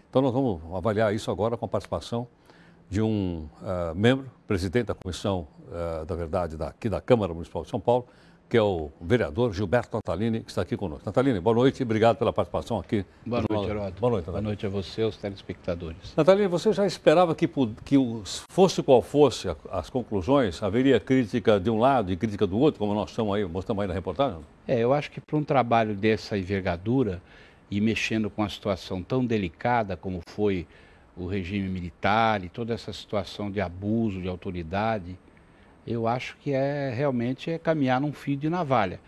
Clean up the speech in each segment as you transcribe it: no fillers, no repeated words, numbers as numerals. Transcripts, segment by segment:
Então nós vamos avaliar isso agora com a participação de um membro, presidente da comissão, da verdade, aqui da Câmara Municipal de São Paulo, que é o vereador Gilberto Natalini, que está aqui conosco. Natalini, boa noite e obrigado pela participação aqui. Boa noite, Heródoto. Boa noite, Natalini. Boa noite a você, aos telespectadores. Natalini, você já esperava que fosse qual fosse as conclusões, haveria crítica de um lado e crítica do outro, como nós mostramos aí na reportagem? Eu acho que para um trabalho dessa envergadura e mexendo com uma situação tão delicada como foi o regime militar e toda essa situação de abuso de autoridade, eu acho que realmente é caminhar num fio de navalha.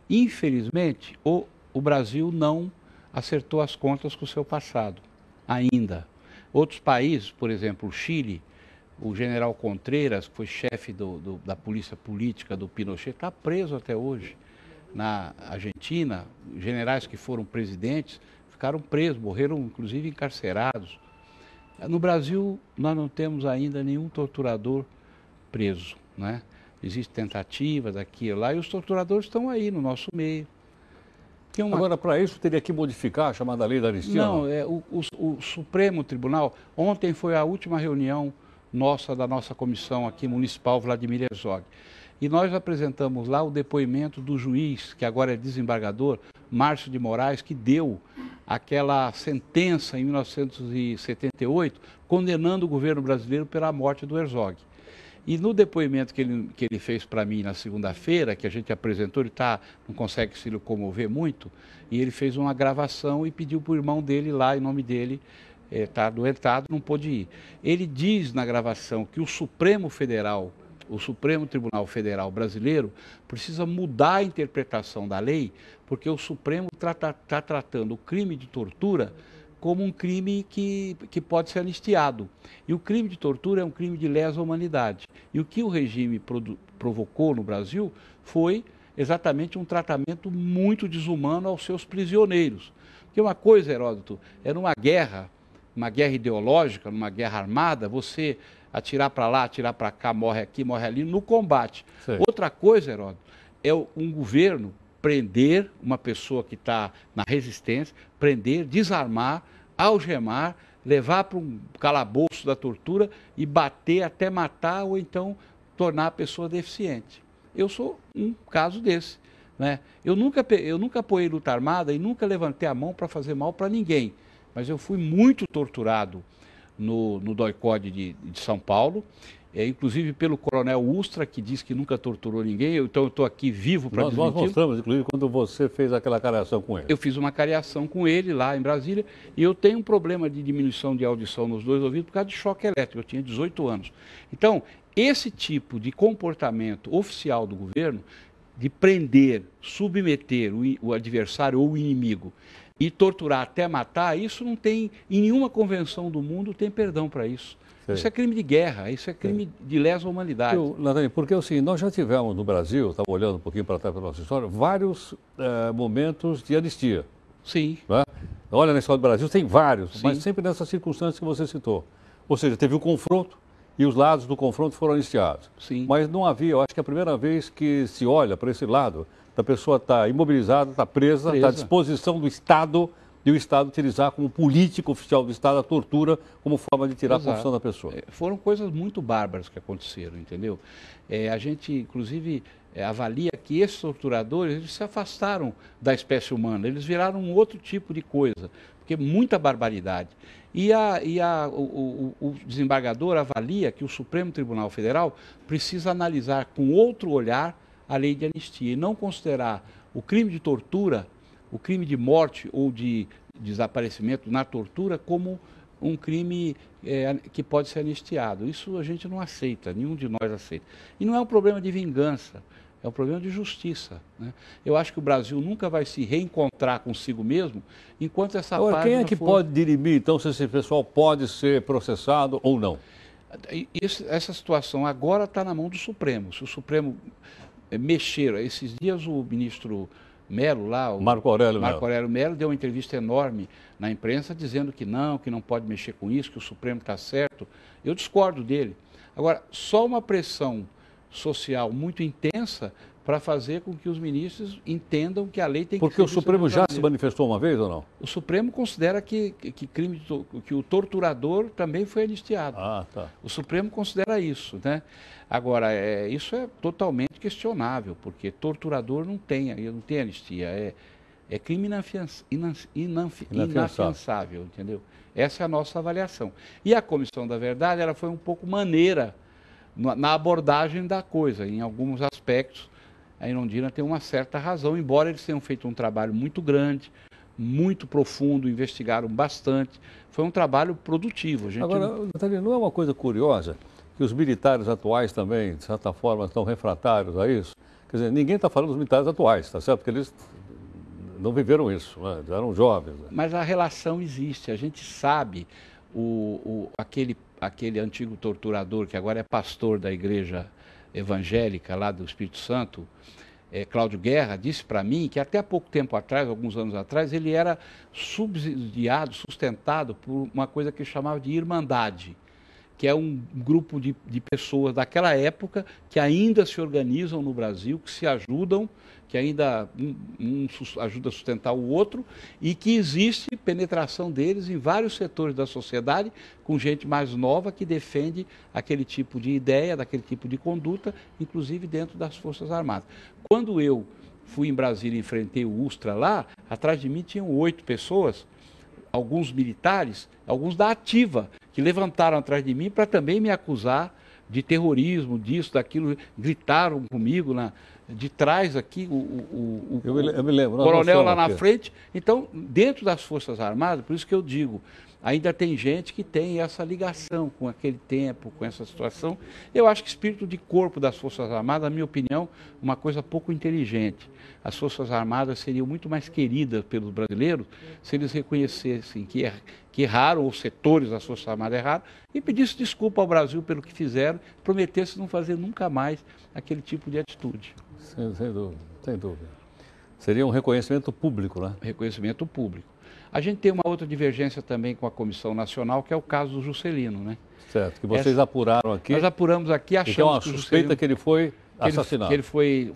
Infelizmente, o Brasil não acertou as contas com o seu passado, ainda. Outros países, por exemplo, o Chile, o general Contreras, que foi chefe da polícia política do Pinochet, está preso até hoje. Na Argentina, generais que foram presidentes ficaram presos, morreram inclusive encarcerados. No Brasil, nós não temos ainda nenhum torturador preso, né? Existem tentativas aqui e lá, e os torturadores estão aí no nosso meio. Agora, para isso, teria que modificar a chamada lei da anistia? Não, o Supremo Tribunal, ontem foi a última reunião da nossa comissão aqui municipal, Vladimir Herzog. E nós apresentamos lá o depoimento do juiz, que agora é desembargador, Márcio de Moraes, que deu aquela sentença em 1978, condenando o governo brasileiro pela morte do Herzog. E no depoimento que ele fez para mim na segunda-feira, que a gente apresentou, ele não consegue se locomover muito, e ele fez uma gravação e pediu para o irmão dele lá, em nome dele, está adoentado, não pôde ir. Ele diz na gravação que o Supremo Tribunal Federal brasileiro precisa mudar a interpretação da lei, porque o Supremo está tratando o crime de tortura como um crime que pode ser anistiado. E o crime de tortura é um crime de lesa humanidade. E o que o regime provocou no Brasil foi exatamente um tratamento muito desumano aos seus prisioneiros. Porque uma coisa, Heródoto, era uma guerra ideológica, numa guerra armada, você atirar para lá, atirar para cá, morre aqui, morre ali, no combate. Sim. Outra coisa, Heródoto, é um governo prender uma pessoa que está na resistência, prender, desarmar, algemar, levar para um calabouço da tortura e bater até matar ou então tornar a pessoa deficiente. Eu sou um caso desse, né? Eu nunca apoiei luta armada e nunca levantei a mão para fazer mal para ninguém, mas eu fui muito torturado no DOI-CODE de São Paulo, inclusive pelo coronel Ustra, que diz que nunca torturou ninguém, então eu estou aqui vivo para desmentir. Nós mostramos, inclusive, quando você fez aquela cariação com ele. Eu fiz uma cariação com ele lá em Brasília, e eu tenho um problema de diminuição de audição nos dois ouvidos por causa de choque elétrico, eu tinha 18 anos. Então, esse tipo de comportamento oficial do governo, de prender, submeter o adversário ou o inimigo, e torturar até matar, isso não tem, em nenhuma convenção do mundo tem perdão para isso. Sim. Isso é crime de guerra, isso é crime de lesa humanidade. Natalini, porque assim, nós já tivemos no Brasil, estava olhando um pouquinho para trás pela nossa história, vários momentos de anistia. Sim. Né? Olha, na história do Brasil tem vários, sim, mas sempre nessas circunstâncias que você citou. Ou seja, teve um confronto e os lados do confronto foram anistiados. Sim. Mas não havia, eu acho que é a primeira vez que se olha para esse lado, da pessoa está imobilizada, está presa, está à disposição do Estado, e o Estado utilizar como político oficial do Estado a tortura como forma de tirar a confissão da pessoa. Foram coisas muito bárbaras que aconteceram, entendeu? A gente, inclusive, avalia que esses torturadores eles se afastaram da espécie humana, eles viraram um outro tipo de coisa, porque muita barbaridade. O desembargador avalia que o Supremo Tribunal Federal precisa analisar com outro olhar a lei de anistia e não considerar o crime de tortura, o crime de morte ou de desaparecimento na tortura como um crime que pode ser anistiado. Isso a gente não aceita, nenhum de nós aceita. E não é um problema de vingança, é um problema de justiça, né? Eu acho que o Brasil nunca vai se reencontrar consigo mesmo enquanto essa página quem é que pode dirimir, então, se esse pessoal pode ser processado ou não? Essa situação agora está na mão do Supremo. Se o Supremo mexer, esses dias o ministro Melo lá, Marco Aurélio Melo deu uma entrevista enorme na imprensa dizendo que não pode mexer com isso, que o Supremo está certo. Eu discordo dele. Agora, só uma pressão social muito intensa para fazer com que os ministros entendam que a lei tem que Porque ser o Supremo já se manifestou uma vez ou não? O Supremo considera que o torturador também foi anistiado. Ah, tá. O Supremo considera isso, né? Agora, isso é totalmente questionável, porque torturador não tem anistia, é crime inafiançável, entendeu? Essa é a nossa avaliação. E a Comissão da Verdade, ela foi um pouco maneira na abordagem da coisa, em alguns aspectos. A Irondina tem uma certa razão, embora eles tenham feito um trabalho muito grande, muito profundo, investigaram bastante. Foi um trabalho produtivo. Agora, Natalina, não é uma coisa curiosa que os militares atuais também, de certa forma, estão refratários a isso? Quer dizer, ninguém está falando dos militares atuais, tá certo? Porque eles não viveram isso, né? Eles eram jovens. Né? Mas a relação existe, a gente sabe, aquele antigo torturador, que agora é pastor da igreja evangélica lá do Espírito Santo, Cláudio Guerra, disse para mim que até há pouco tempo atrás, alguns anos atrás, ele era subsidiado, sustentado por uma coisa que ele chamava de Irmandade, que é um grupo de pessoas daquela época que ainda se organizam no Brasil, que se ajudam, que ainda um ajuda a sustentar o outro e que existe penetração deles em vários setores da sociedade, com gente mais nova que defende aquele tipo de ideia, daquele tipo de conduta, inclusive dentro das Forças Armadas. Quando eu fui em Brasília e enfrentei o Ustra lá, atrás de mim tinham 8 pessoas, alguns militares, alguns da ativa, que levantaram atrás de mim para também me acusar de terrorismo, disso, daquilo, gritaram comigo de trás aqui, eu me lembro, o coronel lá na frente. Então, dentro das Forças Armadas, por isso que eu digo, ainda tem gente que tem essa ligação com aquele tempo, com essa situação. Eu acho que espírito de corpo das Forças Armadas, na minha opinião, uma coisa pouco inteligente. As Forças Armadas seriam muito mais queridas pelos brasileiros se eles reconhecessem que erraram, ou setores das Forças Armadas erraram, e pedissem desculpa ao Brasil pelo que fizeram, prometessem não fazer nunca mais aquele tipo de atitude. Sem dúvida, sem dúvida. Seria um reconhecimento público, né? Reconhecimento público. A gente tem uma outra divergência também com a Comissão Nacional, que é o caso do Juscelino, né? Certo, que vocês apuraram aqui. Nós apuramos aqui, achamos que é uma suspeita que ele foi assassinado.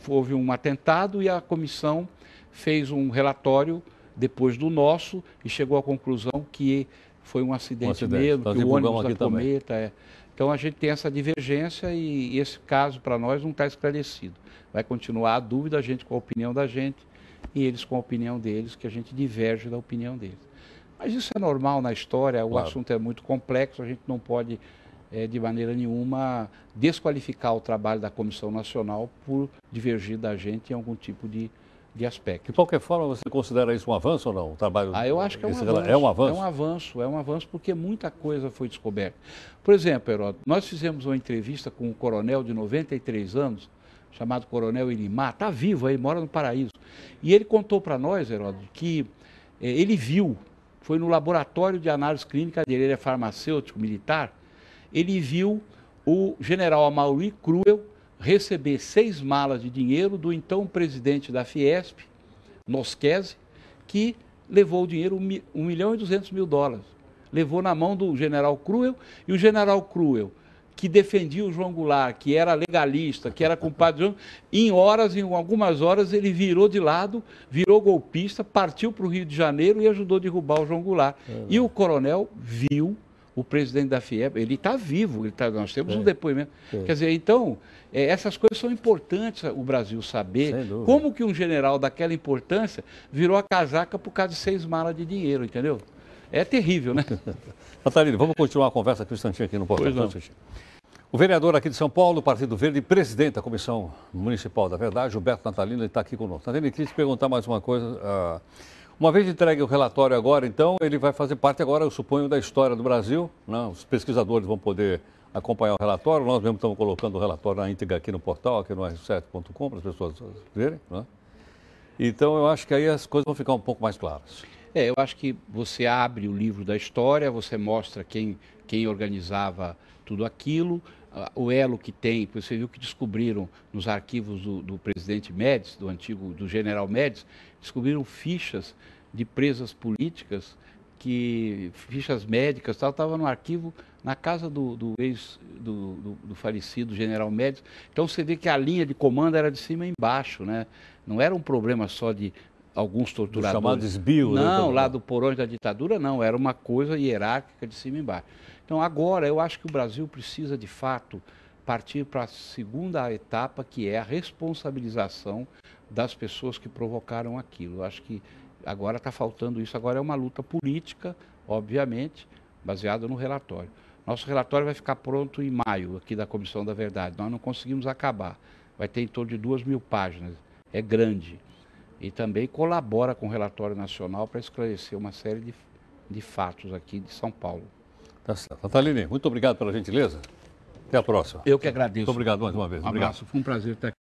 Houve um atentado e a comissão fez um relatório depois do nosso e chegou à conclusão que foi um acidente mesmo, Nós que o ônibus da também. cometa. Então a gente tem essa divergência e esse caso para nós não está esclarecido. Vai continuar a dúvida, a gente com a opinião da gente e eles com a opinião deles, que a gente diverge da opinião deles. Mas isso é normal na história, o assunto é muito complexo, a gente não pode, de maneira nenhuma, desqualificar o trabalho da Comissão Nacional por divergir da gente em algum tipo de aspecto. De qualquer forma, você considera isso um avanço ou não? O trabalho eu acho que é um avanço. É um avanço? É um avanço porque muita coisa foi descoberta. Por exemplo, Heródoto, nós fizemos uma entrevista com um coronel de 93 anos, chamado Coronel Ilimar, está vivo aí, mora no Paraíso. E ele contou para nós, Heródoto, que ele viu, foi no laboratório de análise clínica dele, ele é farmacêutico militar, ele viu o general Amaury Cruel receber 6 malas de dinheiro do então presidente da Fiesp, Nosquese, que levou o dinheiro, $1 milhão e 200 mil dólares. Levou na mão do general Cruel, e o general Cruel, que defendia o João Goulart, que era legalista, que era compadre de João, em algumas horas, ele virou de lado, virou golpista, partiu para o Rio de Janeiro e ajudou a derrubar o João Goulart. E o coronel viu o presidente da FIEP, ele está vivo, nós temos um depoimento. Quer dizer, então, essas coisas são importantes o Brasil saber como que um general daquela importância virou a casaca por causa de 6 malas de dinheiro, entendeu? É terrível, né? Natalina, vamos continuar a conversa aqui um instantinho aqui no portal. O vereador aqui de São Paulo, Partido Verde, presidente da Comissão Municipal da Verdade, Gilberto Natalino, está aqui conosco. Natalino, queria te perguntar mais uma coisa. Uma vez entregue o relatório agora, então, ele vai fazer parte agora, eu suponho, da história do Brasil. Né? Os pesquisadores vão poder acompanhar o relatório. Nós mesmo estamos colocando o relatório na íntegra aqui no portal, aqui no r7.com, para as pessoas verem. Né? Então, eu acho que aí as coisas vão ficar um pouco mais claras. Eu acho que você abre o livro da história, você mostra quem organizava tudo aquilo, o elo que tem, você viu que descobriram nos arquivos do presidente Médici, do general Médici, descobriram fichas de presas políticas que fichas médicas e tal, estava no arquivo na casa do falecido general Médici. Então você vê que a linha de comando era de cima e embaixo, né? Não era um problema só de alguns torturadores. Chamado desvio. Não, né? lá do porões da ditadura, não. Era uma coisa hierárquica de cima e embaixo. Então agora eu acho que o Brasil precisa de fato partir para a segunda etapa, que é a responsabilização das pessoas que provocaram aquilo. Eu acho que agora está faltando isso. Agora é uma luta política, obviamente, baseada no relatório. Nosso relatório vai ficar pronto em maio, aqui da Comissão da Verdade. Nós não conseguimos acabar. Vai ter em torno de 2.000 páginas. É grande. E também colabora com o relatório nacional para esclarecer uma série de fatos aqui de São Paulo. Tá certo. Natalini, muito obrigado pela gentileza. Até a próxima. Eu que agradeço. Muito obrigado mais uma vez. Um abraço. Foi um prazer estar aqui.